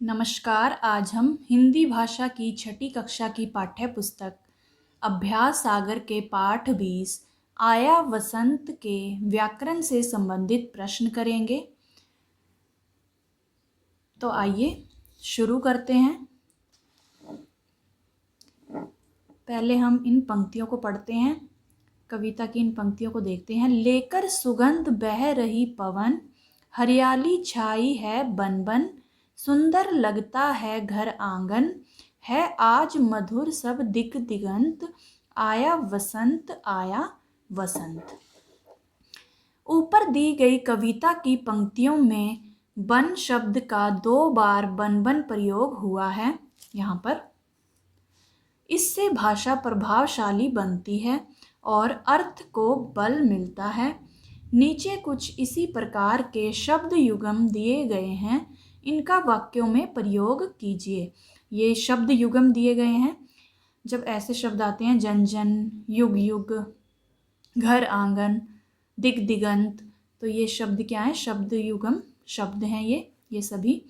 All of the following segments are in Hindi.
नमस्कार। आज हम हिंदी भाषा की छठी कक्षा की पाठ्य पुस्तक अभ्यास सागर के पाठ 20 आया वसंत के व्याकरण से संबंधित प्रश्न करेंगे। तो आइए शुरू करते हैं। पहले हम इन पंक्तियों को पढ़ते हैं। कविता की इन पंक्तियों को देखते हैं। लेकर सुगंध बह रही पवन, हरियाली छाई है बन बन, सुंदर लगता है घर आंगन, है आज मधुर सब दिक दिगंत, आया वसंत आया वसंत। ऊपर दी गई कविता की पंक्तियों में बन शब्द का 2 बार बन बन प्रयोग हुआ है। यहाँ पर इससे भाषा प्रभावशाली बनती है और अर्थ को बल मिलता है। नीचे कुछ इसी प्रकार के शब्द युगम दिए गए हैं, इनका वाक्यों में प्रयोग कीजिए। ये शब्द युगम दिए गए हैं। जब ऐसे शब्द आते हैं जन जन, युग युग, घर आंगन, दिग दिगंत, तो ये शब्द क्या है? शब्द युगम शब्द हैं ये सभी।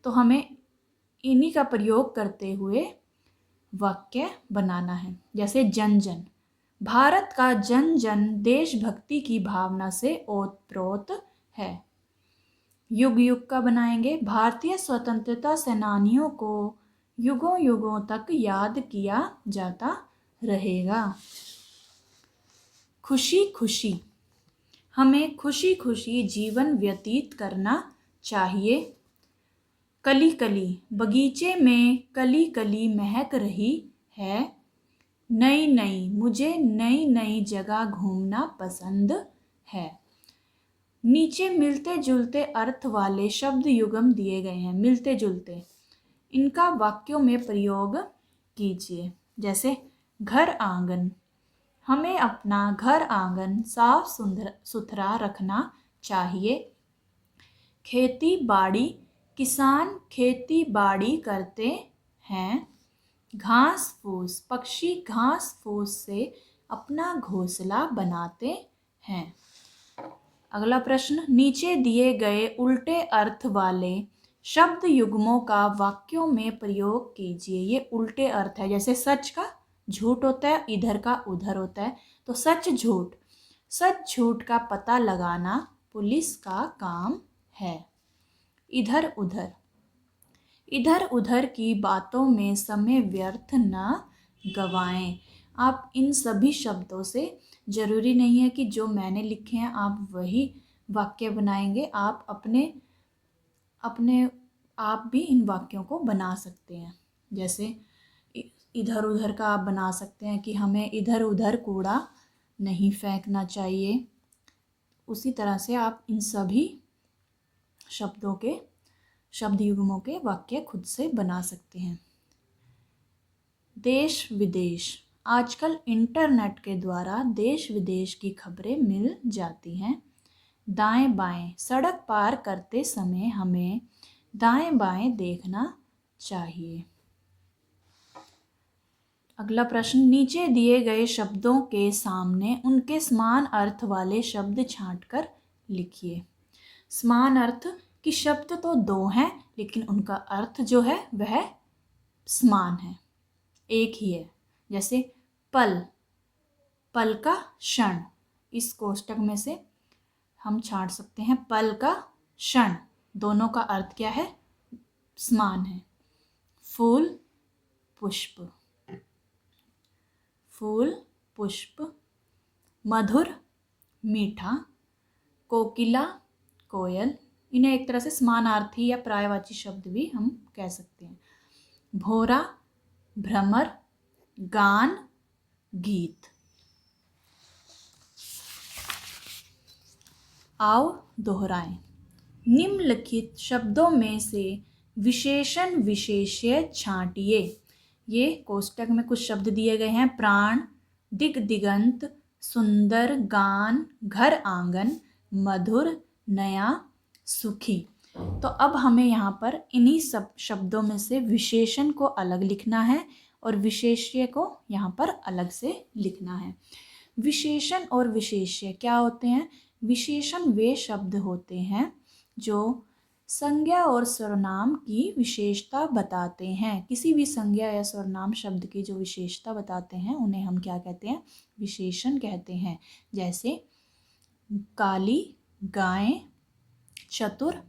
तो हमें इन्हीं का प्रयोग करते हुए वाक्य बनाना है। जैसे जन जन, भारत का जन जन देशभक्ति की भावना से ओतप्रोत है। युग युग का बनाएंगे, भारतीय स्वतंत्रता सेनानियों को युगों युगों तक याद किया जाता रहेगा। खुशी खुशी, हमें खुशी खुशी जीवन व्यतीत करना चाहिए। कली कली, बगीचे में कली कली महक रही है। नई नई, मुझे नई नई जगह घूमना पसंद है। नीचे मिलते जुलते अर्थ वाले शब्द युगम दिए गए हैं। मिलते जुलते, इनका वाक्यों में प्रयोग कीजिए। जैसे घर आंगन, हमें अपना घर आंगन साफ सुथरा रखना चाहिए। खेती बाड़ी, किसान खेती बाड़ी करते हैं। घास फूस, पक्षी घास फूस से अपना घोंसला बनाते हैं। अगला प्रश्न, नीचे दिए गए उल्टे अर्थ वाले शब्द युग्मों का वाक्यों में प्रयोग कीजिए। ये उल्टे अर्थ है। जैसे सच का झूठ होता है, इधर का उधर होता है। तो सच झूठ, सच झूठ का पता लगाना पुलिस का काम है। इधर उधर, इधर उधर की बातों में समय व्यर्थ न गवाएं। आप इन सभी शब्दों से, जरूरी नहीं है कि जो मैंने लिखे हैं आप वही वाक्य बनाएंगे। आप अपने आप भी इन वाक्यों को बना सकते हैं। जैसे इधर उधर का आप बना सकते हैं कि हमें इधर उधर कूड़ा नहीं फेंकना चाहिए। उसी तरह से आप इन सभी शब्दों के, शब्द युग्मों के वाक्य खुद से बना सकते हैं। देश विदेश, आजकल इंटरनेट के द्वारा देश विदेश की खबरें मिल जाती हैं। दाएं बाएं, सड़क पार करते समय हमें दाएं बाएं देखना चाहिए। अगला प्रश्न, नीचे दिए गए शब्दों के सामने उनके समान अर्थ वाले शब्द छांटकर लिखिए। समान अर्थ कि शब्द तो 2 हैं लेकिन उनका अर्थ जो है वह समान है, एक ही है। जैसे पल, पल का क्षण, इस कोष्टक में से हम छांट सकते हैं पल का क्षण। दोनों का अर्थ क्या है? समान है। फूल पुष्प, फूल पुष्प। मधुर मीठा, कोकिला कोयल। इन्हें एक तरह से समानार्थी या पर्यायवाची शब्द भी हम कह सकते हैं। भोरा भ्रमर, गान गीत। आओ दोहराएं। निम्नलिखित शब्दों में से विशेषण विशेष्य छांटिए। ये कोष्टक में कुछ शब्द दिए गए हैं। प्राण, दिग दिगंत, सुंदर, गान, घर आंगन, मधुर, नया, सुखी। तो अब हमें यहाँ पर इन्हीं सब शब्दों में से विशेषण को अलग लिखना है और विशेष्य को यहाँ पर अलग से लिखना है। विशेषण और विशेष्य क्या होते हैं? विशेषण वे शब्द होते हैं जो संज्ञा और सर्वनाम की विशेषता बताते हैं। किसी भी संज्ञा या सर्वनाम शब्द की जो विशेषता बताते हैं उन्हें हम क्या कहते हैं? विशेषण कहते हैं। जैसे काली गाय, चतुर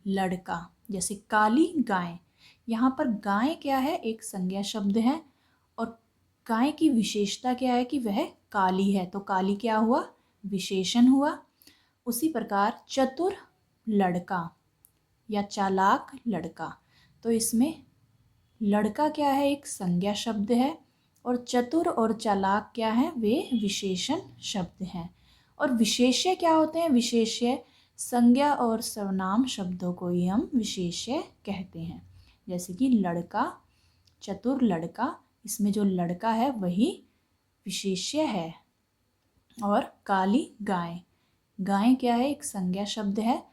लड़का। जैसे काली गाय, यहाँ पर गाय क्या है? एक संज्ञा शब्द है और गाय की विशेषता क्या है कि वह काली है, तो काली क्या हुआ? विशेषण हुआ। उसी प्रकार चतुर लड़का या चालाक लड़का, तो इसमें लड़का क्या है? एक संज्ञा शब्द है और चतुर और चालाक क्या है? वे विशेषण शब्द हैं। और विशेष्य क्या होते हैं? विशेष्य संज्ञा और सर्वनाम शब्दों को ही हम विशेष्य कहते हैं। जैसे कि लड़का, चतुर लड़का, इसमें जो लड़का है वही विशेष्य है। और काली गाय, गाय क्या है? एक संज्ञा शब्द है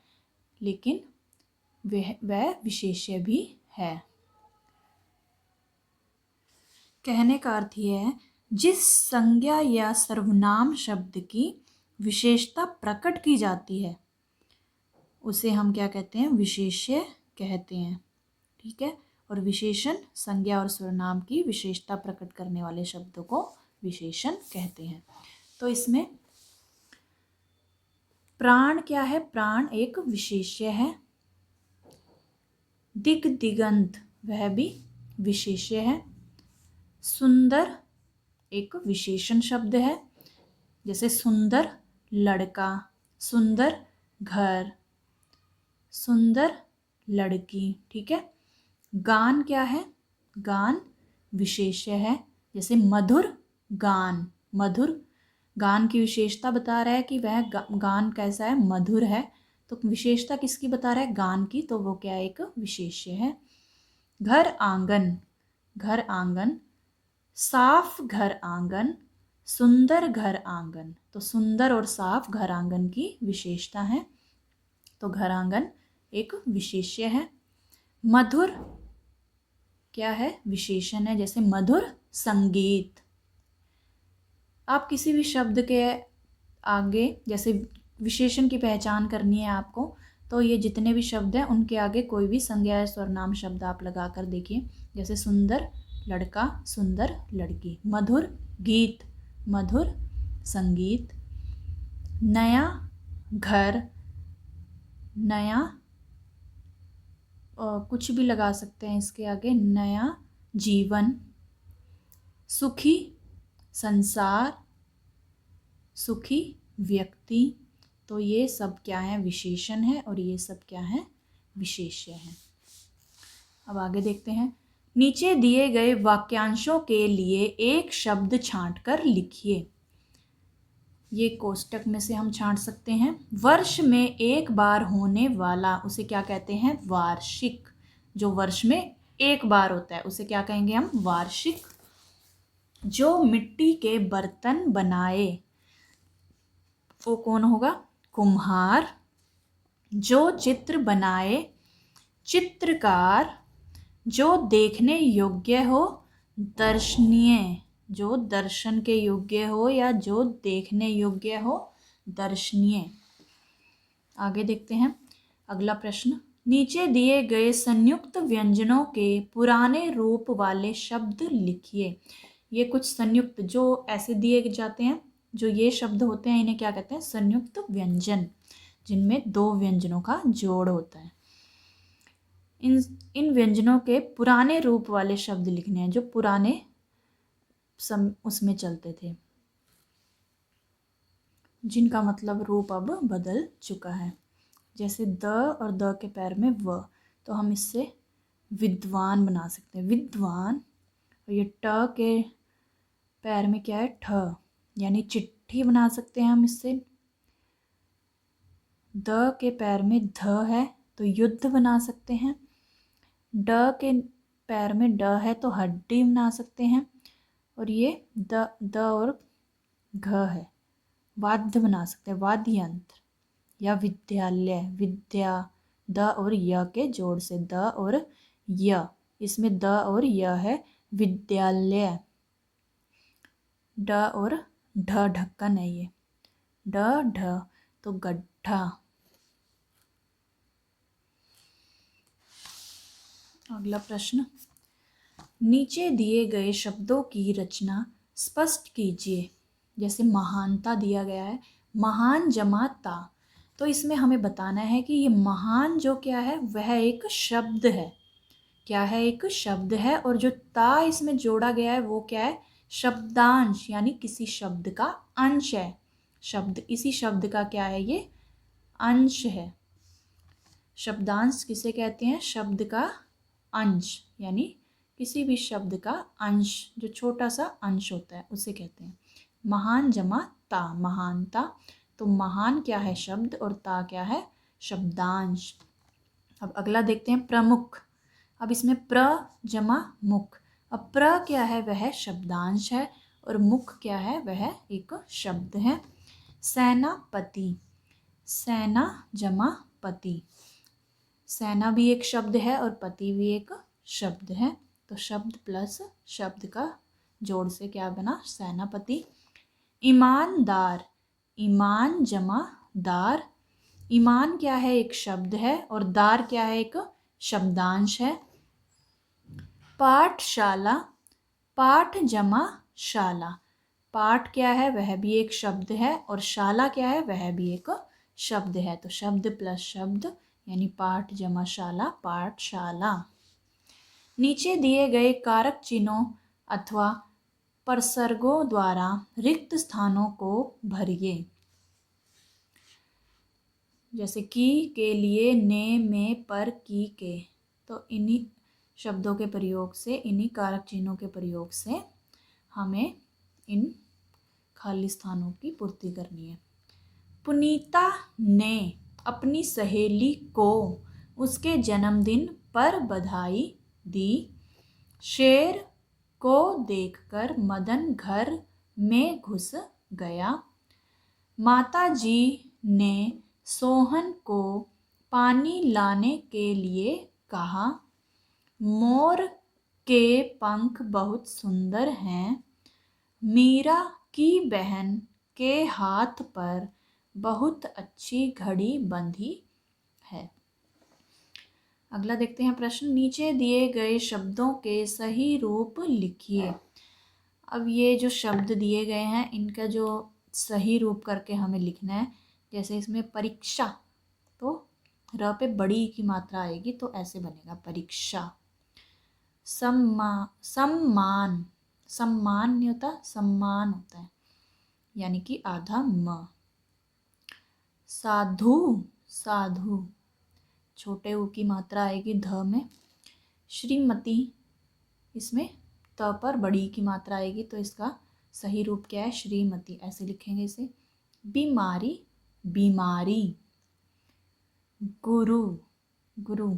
लेकिन वह विशेष्य भी है। कहने का अर्थ यह है, जिस संज्ञा या सर्वनाम शब्द की विशेषता प्रकट की जाती है उसे हम क्या कहते हैं? विशेष्य कहते हैं। ठीक है। और विशेषण संज्ञा और सर्वनाम की विशेषता प्रकट करने वाले शब्दों को विशेषण कहते हैं। तो इसमें प्राण क्या है? प्राण एक विशेष्य है। दिग दिगंत वह भी विशेष्य है। सुंदर एक विशेषण शब्द है। जैसे सुंदर लड़का, सुंदर घर, सुंदर लड़की। ठीक है। गान क्या है? गान विशेष्य है। जैसे मधुर गान, मधुर गान की विशेषता बता रहा है कि वह गान कैसा है? मधुर है। तो विशेषता किसकी बता रहा है? गान की, तो वो क्या एक विशेष्य है। घर आंगन, घर आंगन, साफ घर आंगन, सुंदर घर आंगन, तो सुंदर और साफ घर आंगन की विशेषता है, तो घर आंगन एक विशेष्य है। मधुर क्या है? विशेषण है। जैसे मधुर संगीत। आप किसी भी शब्द के आगे जैसे विशेषण की पहचान करनी है आपको, तो ये जितने भी शब्द हैं उनके आगे कोई भी संज्ञा या सर्वनाम शब्द आप लगा कर देखिए। जैसे सुंदर लड़का, सुंदर लड़की। मधुर गीत, मधुर संगीत। नया घर, नया कुछ भी लगा सकते हैं इसके आगे, नया जीवन। सुखी संसार, सुखी व्यक्ति। तो ये सब क्या है? विशेषण है और ये सब क्या है? विशेष्य है। अब आगे देखते हैं। नीचे दिए गए वाक्यांशों के लिए एक शब्द छांटकर लिखिए। ये कोष्टक में से हम छांट सकते हैं। वर्ष में एक बार होने वाला, उसे क्या कहते हैं? वार्षिक। जो वर्ष में एक बार होता है उसे क्या कहेंगे हम? वार्षिक। जो मिट्टी के बर्तन बनाए वो कौन होगा? कुम्हार। जो चित्र बनाए, चित्रकार। जो देखने योग्य हो, दर्शनीय। जो दर्शन के योग्य हो या जो देखने योग्य हो, दर्शनीय। आगे देखते हैं अगला प्रश्न। नीचे दिए गए संयुक्त व्यंजनों के पुराने रूप वाले शब्द लिखिए। ये कुछ संयुक्त जो ऐसे दिए जाते हैं, जो ये शब्द होते हैं इन्हें क्या कहते हैं? संयुक्त व्यंजन, जिनमें दो व्यंजनों का जोड़ होता है। इन व्यंजनों के पुराने रूप वाले शब्द लिखने हैं, जो पुराने उसमें चलते थे, जिनका मतलब रूप अब बदल चुका है। जैसे द और द के पैर में व, तो हम इससे विद्वान बना सकते हैं, विद्वान। और ये ट के पैर में क्या है? ठ, यानी चिट्ठी बना सकते हैं हम इससे। द के पैर में ध है तो युद्ध बना सकते हैं। ड के पैर में ड है तो हड्डी बना सकते हैं। और ये द और घ है, वाद्य बना सकते हैं, वाद्य यंत्र। या विद्यालय, विद्या द और य के जोड़ से, द और य, इसमें द और य है, विद्यालय। ड और ढ ढक्कन है ये, ड ढ, तो गड्ढा। अगला प्रश्न, नीचे दिए गए शब्दों की रचना स्पष्ट कीजिए। जैसे महानता दिया गया है, महान जमा ता, तो इसमें हमें बताना है कि ये महान जो क्या है वह एक शब्द है। क्या है? एक शब्द है। और जो ता इसमें जोड़ा गया है वो क्या है? शब्दांश, यानी किसी शब्द का अंश है। शब्द, इसी शब्द का क्या है? ये अंश है। शब्दांश किसे कहते हैं? शब्द का अंश, यानी किसी भी शब्द का अंश, जो छोटा सा अंश होता है उसे कहते हैं। महान जमा ता, महानता। तो महान क्या है? शब्द, और ता क्या है? शब्दांश। अब अगला देखते हैं, प्रमुख। अब इसमें प्र जमा मुख। अब प्र क्या है? वह शब्दांश है, और मुख क्या है? वह एक शब्द है। सेनापति, सेना जमा पति। सेना भी एक शब्द है और पति भी एक शब्द है, तो शब्द प्लस शब्द का जोड़ से क्या बना? सेनापति। ईमानदार, ईमान जमा दार। ईमान क्या है? एक शब्द है, और दार क्या है? एक शब्दांश है। पाठशाला, पाठ जमा शाला। पाठ क्या है? वह भी एक शब्द है, और शाला क्या है? वह भी एक शब्द है। तो शब्द प्लस शब्द, यानी पाठ जमा शाला, पाठशाला। नीचे दिए गए कारक चिन्हों अथवा प्रसर्गों द्वारा रिक्त स्थानों को भरिए। जैसे की के लिए, ने, में, पर, की, के। तो इन्हीं शब्दों के प्रयोग से, इन्हीं कारक चिन्हों के प्रयोग से हमें इन खाली स्थानों की पूर्ति करनी है। पुनीता ने अपनी सहेली को उसके जन्मदिन पर बधाई दी। शेर को देखकर मदन घर में घुस गया। माताजी ने सोहन को पानी लाने के लिए कहा। मोर के पंख बहुत सुंदर हैं। मीरा की बहन के हाथ पर बहुत अच्छी घड़ी बंधी है। अगला देखते हैं प्रश्न, नीचे दिए गए शब्दों के सही रूप लिखिए। अब ये जो शब्द दिए गए हैं इनका जो सही रूप करके हमें लिखना है। जैसे इसमें परीक्षा, तो र पे बड़ी की मात्रा आएगी तो ऐसे बनेगा परीक्षा। सम्मान, सम्मान नहीं होता, सम्मान होता है, यानी कि आधा म। साधु, साधु, छोटे ऊ की मात्रा आएगी ध में। श्रीमती, इसमें त पर बड़ी की मात्रा आएगी तो इसका सही रूप क्या है? श्रीमती, ऐसे लिखेंगे इसे। बीमारी, बीमारी। गुरु, गुरु,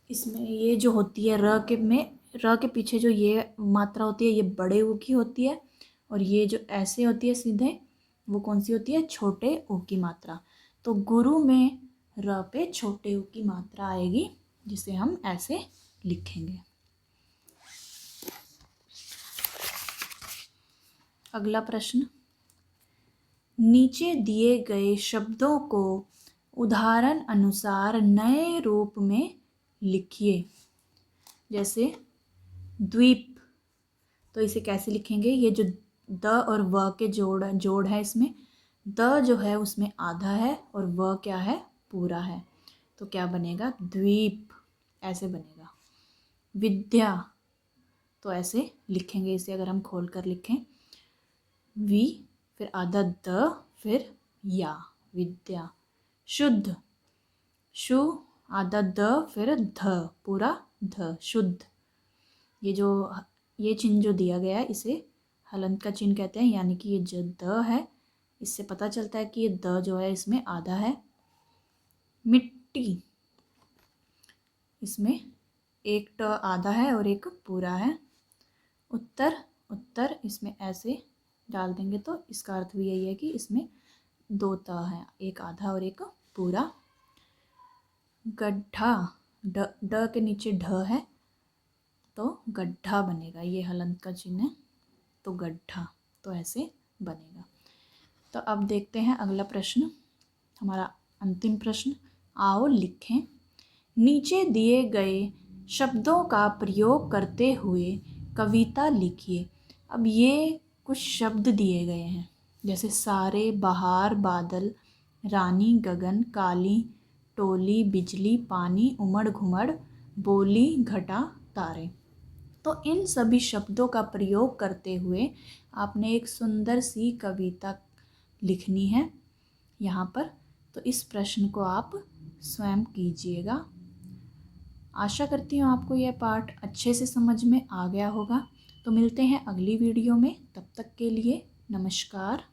इसमें ये जो होती है र के पीछे जो ये मात्रा होती है ये बड़े ऊ की होती है, और ये जो ऐसे होती है सीधे, वो कौन सी होती है? छोटे ऊ की मात्रा। तो गुरु में र पे छोटे ऊ की मात्रा आएगी, जिसे हम ऐसे लिखेंगे। अगला प्रश्न, नीचे दिए गए शब्दों को उदाहरण अनुसार नए रूप में लिखिए। जैसे द्वीप, तो इसे कैसे लिखेंगे? ये जो द और व के जोड़ है, इसमें द जो है उसमें आधा है और व क्या है? पूरा है, तो क्या बनेगा? द्वीप, ऐसे बनेगा। विद्या, तो ऐसे लिखेंगे इसे, अगर हम खोल कर लिखें, वी फिर आधा द फिर या, विद्या। शुद्ध, शु आधा द फिर ध, पूरा ध, शुद्ध। ये चिन्ह जो दिया गया है इसे हलंत का चिन्ह कहते हैं, यानी कि ये जो द है इससे पता चलता है कि ये द जो है इसमें आधा है। मिट्टी, इसमें एक ट आधा है और एक पूरा है। उत्तर, उत्तर, इसमें ऐसे डाल देंगे तो इसका अर्थ भी यही है कि इसमें दो त है, एक आधा और एक पूरा। गड्ढा, ड के नीचे ढ है तो गड्ढा बनेगा, ये हलंत का चिन्ह है तो गड्ढा, तो ऐसे बनेगा। तो अब देखते हैं अगला प्रश्न, हमारा अंतिम प्रश्न। आओ लिखें। नीचे दिए गए शब्दों का प्रयोग करते हुए कविता लिखिए। अब ये कुछ शब्द दिए गए हैं, जैसे सारे, बहार, बादल, रानी, गगन, काली, टोली, बिजली, पानी, उमड़ घुमड़, बोली, घटा, तारे। तो इन सभी शब्दों का प्रयोग करते हुए आपने एक सुंदर सी कविता लिखनी है यहाँ पर। तो इस प्रश्न को आप स्वयं कीजिएगा। आशा करती हूँ आपको यह पाठ अच्छे से समझ में आ गया होगा। तो मिलते हैं अगली वीडियो में, तब तक के लिए नमस्कार।